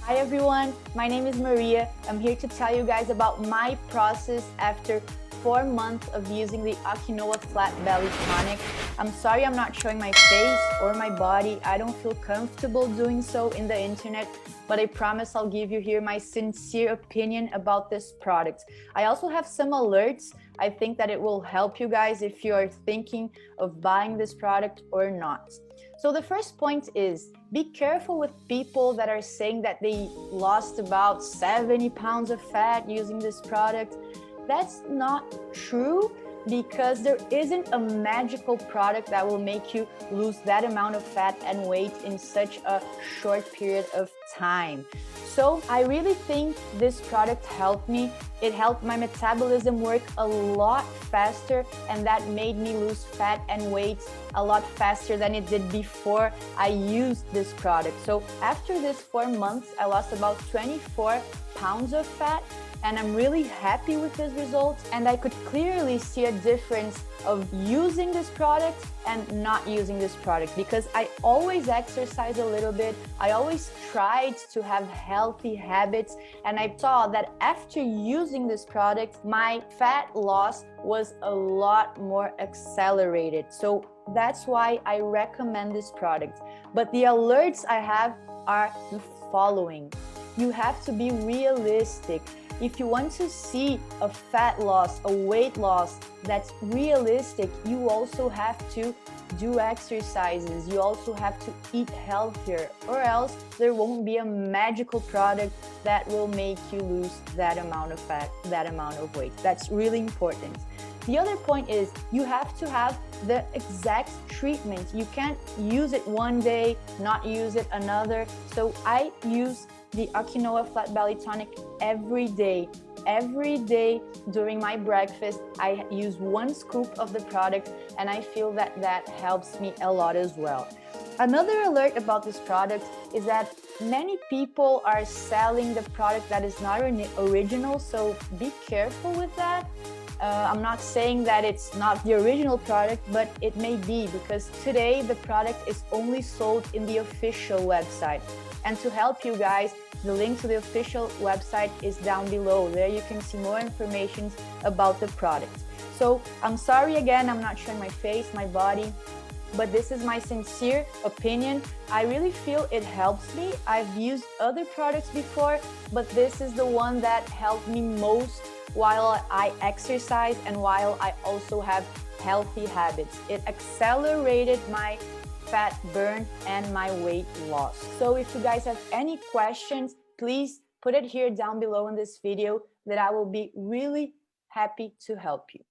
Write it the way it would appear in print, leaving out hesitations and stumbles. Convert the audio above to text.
Hi everyone, my name is Maria. I'm here to tell you guys about my process after 4 months of using the Okinawa Flat Belly Tonic. I'm sorry I'm not showing my face or my body. I don't feel comfortable doing so in the internet, but I promise I'll give you here my sincere opinion about this product. I also have some alerts. I think that it will help you guys if you are thinking of buying this product or not. So the first point is, be careful with people that are saying that they lost about 70 pounds of fat using this product. That's not true, because there isn't a magical product that will make you lose that amount of fat and weight in such a short period of time. So I really think this product helped me. It helped my metabolism work a lot faster, and that made me lose fat and weight a lot faster than it did before I used this product. So after this 4 months, I lost about 24 pounds of fat, and I'm really happy with this result. And I could clearly see a difference of using this product and not using this product, because I always exercise a little bit. I always tried to have healthy habits, and I saw that after using this product, my fat loss was a lot more accelerated. So that's why I recommend this product. But the alerts I have are the following. You have to be realistic. If you want to see a fat loss, a weight loss that's realistic, you also have to do exercises. You also have to eat healthier, or else there won't be a magical product that will make you lose that amount of fat, that amount of weight. That's really important. The other point is, you have to have the exact treatment. You can't use it one day, not use it another. So I use the Okinawa Flat Belly Tonic every day. Every day during my breakfast, I use 1 scoop of the product, and I feel that that helps me a lot as well. Another alert about this product is that many people are selling the product that is not original, so be careful with that. I'm not saying that it's not the original product, but it may be, because today the product is only sold in the official website. And to help you guys, the link to the official website is down below. There you can see more information about the product. So I'm sorry again, I'm not showing my face, my body, but this is my sincere opinion. I really feel it helps me. I've used other products before, but this is the one that helped me most while I exercise and while I also have healthy habits. It accelerated my fat burn and my weight loss. So if you guys have any questions, please put it here down below in this video, that I will be really happy to help you.